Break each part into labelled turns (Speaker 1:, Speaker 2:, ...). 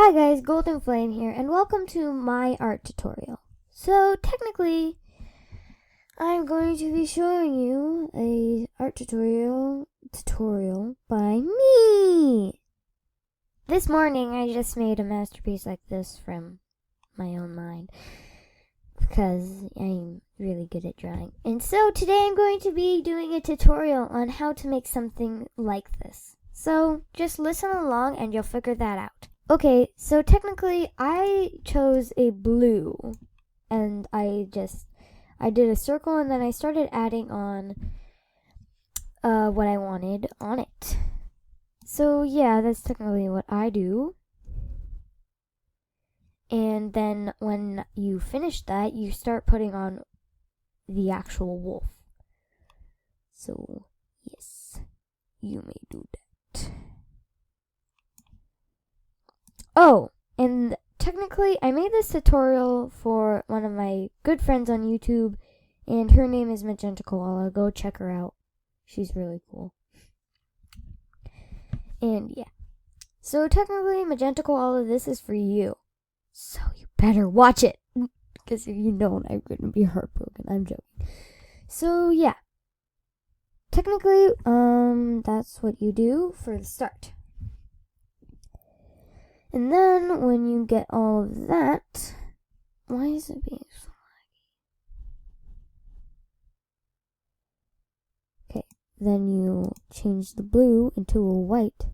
Speaker 1: Hi guys, Golden Flame here, and welcome to my art tutorial. So technically, I'm going to be showing you a art tutorial by me. This morning I just made a masterpiece like this from my own mind because I'm really good at drawing. And so today I'm going to be doing a tutorial on how to make something like this. So just listen along and you'll figure that out. Okay, so technically I chose a blue and I did a circle and then I started adding on what I wanted on it. So yeah, that's technically what I do. And then when you finish that, you start putting on the actual wolf. So yes, you may do that. Oh, and technically, I made this tutorial for one of my good friends on YouTube, and her name is Magenta Koala. Go check her out. She's really cool. And yeah. So technically, Magenta Koala, this is for you. So you better watch it. Because if you don't, I'm going to be heartbroken. I'm joking. So yeah. Technically, that's what you do for the start. And then, when you get all of that, why is it being so laggy? Okay, then you change the blue into a white.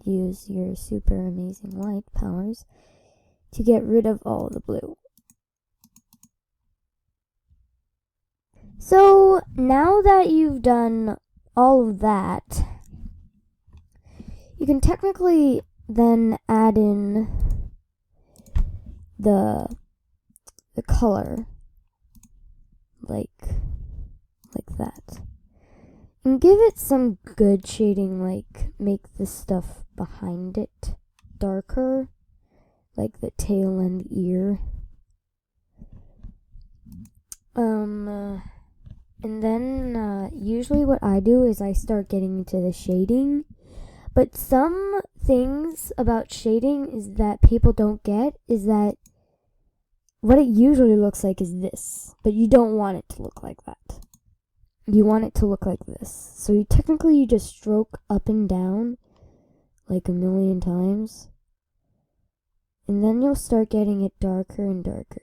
Speaker 1: Use your super amazing white powers to get rid of all the blue. So, now that you've done all of that, you can technically then add in the color like that, and give it some good shading, like make the stuff behind it darker, like the tail and ear. And then usually what I do is I start getting into the shading. But some things about shading is that people don't get is that what it usually looks like is this, but you don't want it to look like that. You want it to look like this. So you just stroke up and down like a million times, and then you'll start getting it darker and darker.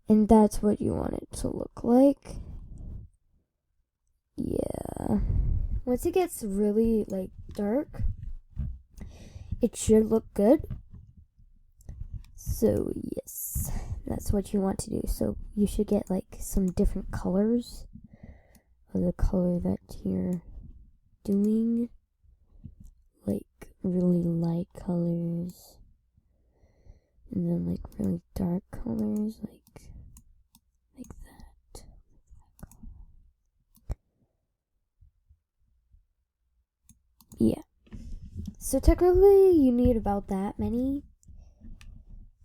Speaker 1: And that's what you want it to look like. Yeah. Once it gets really dark, it should look good. So yes, that's what you want to do. So you should get some different colors of the color that you're doing, like really light colors, and then really dark colors, like that. Yeah. So technically you need about that many.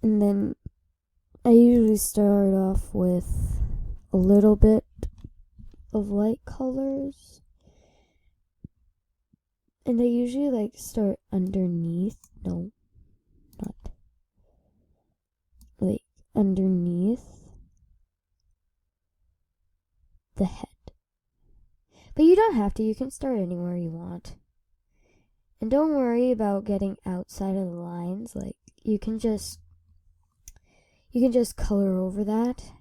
Speaker 1: And then I usually start off with a little bit of light colors. And I usually start underneath. No, not. Underneath the head. But you don't have to. You can start anywhere you want. And don't worry about getting outside of the lines. You can just color over that.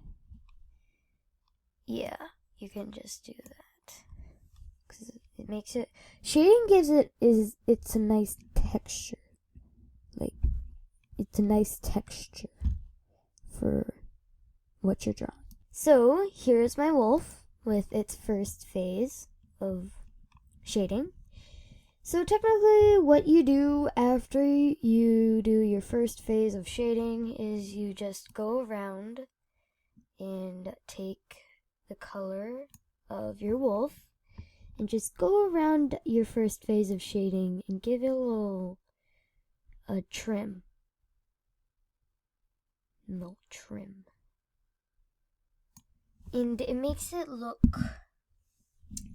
Speaker 1: Yeah, you can just do that. Cause it makes it, shading it's a nice texture. It's a nice texture for what you're drawing. So, here's my wolf with its first phase of shading. So technically, what you do after you do your first phase of shading is you just go around and take the color of your wolf and just go around your first phase of shading and give it a trim. No trim. And it makes it look,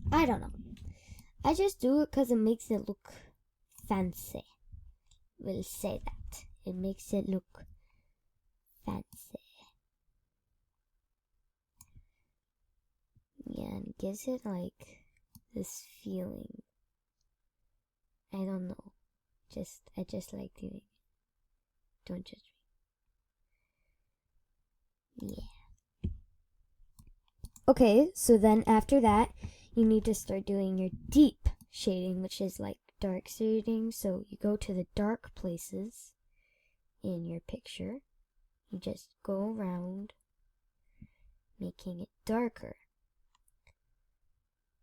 Speaker 1: I don't know. I just do it because it makes it look fancy. We'll say that. It makes it look fancy. Yeah, and gives it like this feeling. I don't know. I just like doing it. Don't judge me. Yeah. Okay, so then after that, you need to start doing your deep shading, which is like dark shading. So you go to the dark places in your picture. You just go around making it darker.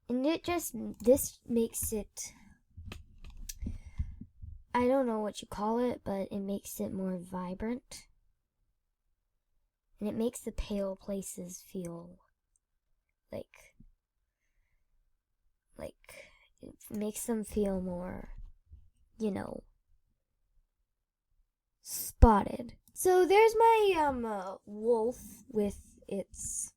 Speaker 1: And this makes it, I don't know what you call it, but it makes it more vibrant. And it makes the pale places feel like it makes them feel more, spotted. So there's my wolf with its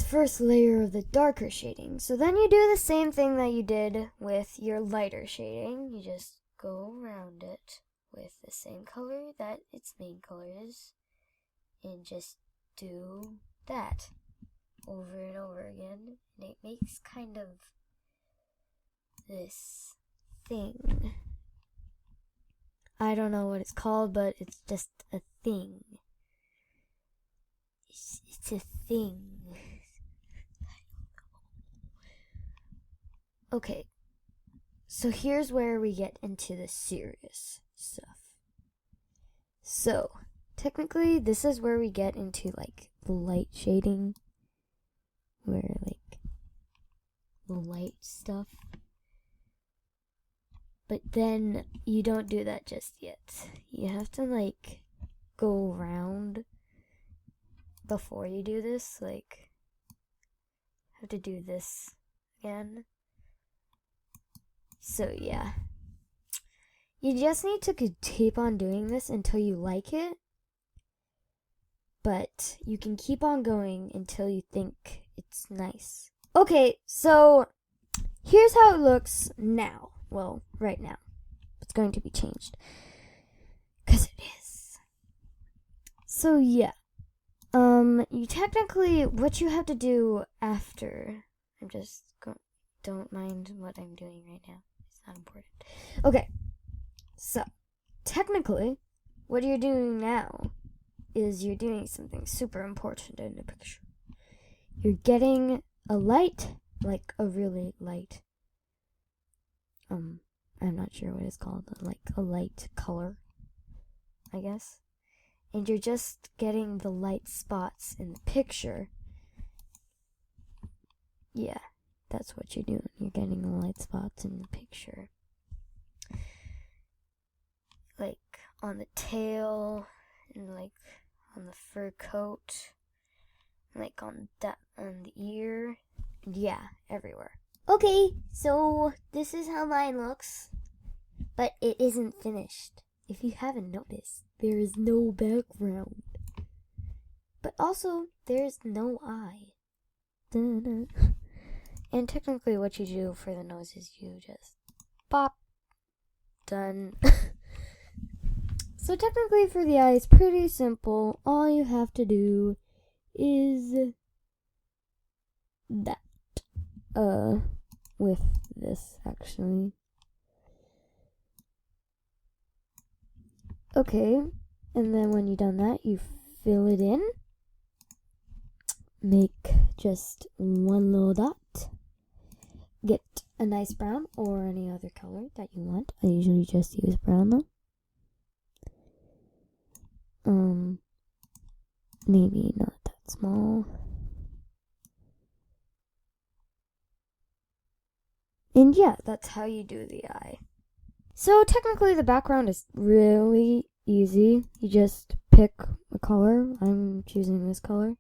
Speaker 1: first layer of the darker shading. So then you do the same thing that you did with your lighter shading. You just go around it with the same color that its main color is, and just do that over and over again. And it makes kind of this thing. I don't know what it's called, but it's just a thing. It's a thing. Okay, so here's where we get into the serious stuff. So, technically, this is where we get into, like, the light shading, where, like, the light stuff. But then, you don't do that just yet. You have to, like, go around before you do this, like, have to do this again. So, yeah. You just need to keep on doing this until you like it. But you can keep on going until you think it's nice. Okay, so here's how it looks now. Well, right now. It's going to be changed. Because it is. So, yeah. You technically, what you have to do after, don't mind what I'm doing right now. It's not important. Okay, so, technically, what you're doing now is you're doing something super important in the picture. You're getting a light, like a really light, I'm not sure what it's called, like a light color, I guess. And you're just getting the light spots in the picture. Yeah, that's what you're doing. You're getting the light spots in the picture. Like on the tail, and like on the fur coat, and like on the ear. Yeah, everywhere. Okay, so this is how mine looks. But it isn't finished. If you haven't noticed, there is no background. But also, there's no eye. Da-da. And technically what you do for the nose is you just pop. Done. So technically for the eye, it's pretty simple. All you have to do is that. With this, actually. Okay, and then when you've done that, you fill it in. Make just one little dot. Get a nice brown or any other color that you want. I usually just use brown though. Maybe not that small. And yeah, that's how you do the eye. So technically the background is really easy. You just pick a color. I'm choosing this color.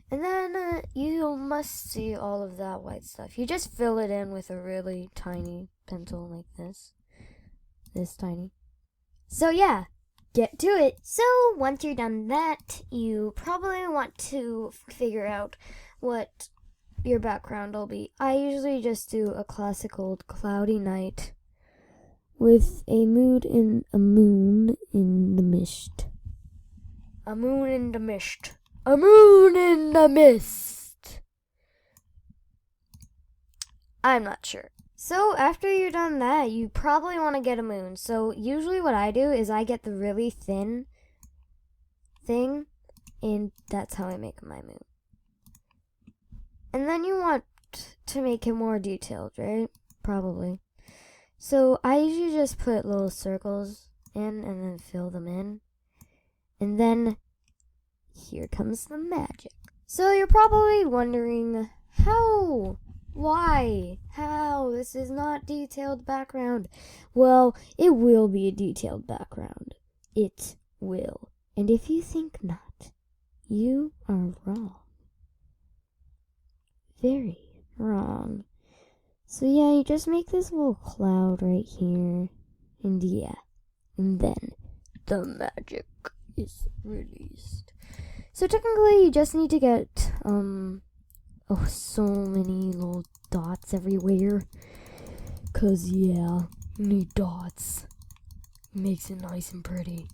Speaker 1: And then you must see all of that white stuff. You just fill it in with a really tiny pencil like this. This tiny. So yeah, get to it. So once you're done that, you probably want to figure out what your background will be. I usually just do a classic old cloudy night with a moon in the mist. A moon in the mist. A moon in the mist. I'm not sure. So after you're done that, you probably want to get a moon. So usually what I do is I get the really thin thing, and that's how I make my moon. And then you want to make it more detailed, right? Probably. So I usually just put little circles in and then fill them in. And then here comes the magic. So you're probably wondering, how? Why? How? This is not detailed background. Well, it will be a detailed background. It will. And if you think not, you are wrong. Very wrong. So yeah, you just make this little cloud right here. And yeah. And then the magic is released. So technically you just need to get so many little dots everywhere. 'Cause yeah, you need dots. Makes it nice and pretty.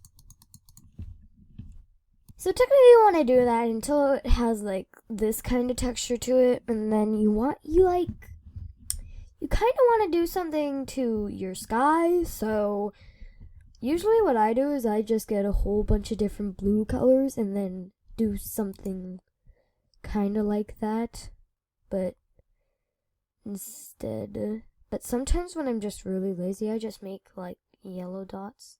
Speaker 1: So technically you want to do that until it has like this kind of texture to it, and then you kind of want to do something to your sky. So usually what I do is I just get a whole bunch of different blue colors and then do something kind of like that, but sometimes when I'm just really lazy, I just make like yellow dots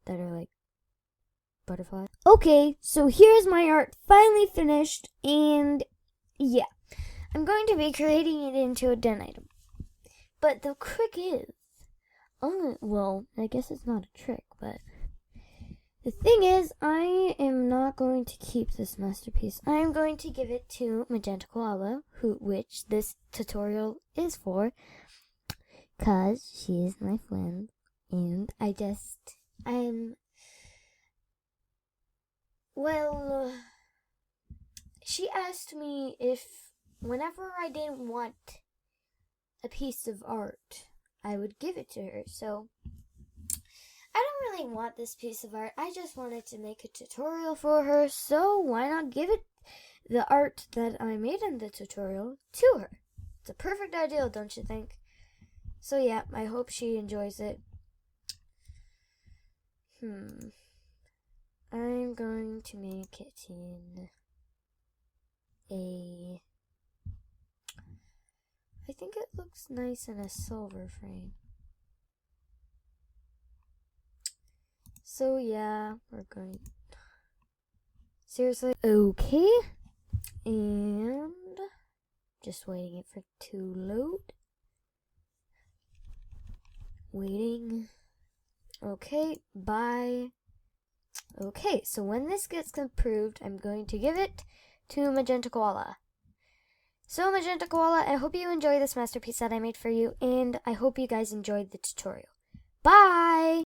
Speaker 1: that are like butterflies. Okay, so here's my art finally finished, and yeah, I'm going to be creating it into a den item. But the trick is, well, I guess it's not a trick, but the thing is, I am not going to keep this masterpiece. I am going to give it to Magenta Koala, which this tutorial is for, because she is my friend, and she asked me if whenever I didn't want a piece of art, I would give it to her. So I don't really want this piece of art. I just wanted to make a tutorial for her, so why not give the art that I made in the tutorial to her? It's a perfect idea, don't you think? So yeah, I hope she enjoys it. I'm going to make it in I think it looks nice in a silver frame. So yeah, seriously. Okay, and just waiting it for it to load. Waiting. Okay, bye. Okay, so when this gets approved, I'm going to give it to Magenta Koala. So Magenta Koala, I hope you enjoy this masterpiece that I made for you, and I hope you guys enjoyed the tutorial. Bye!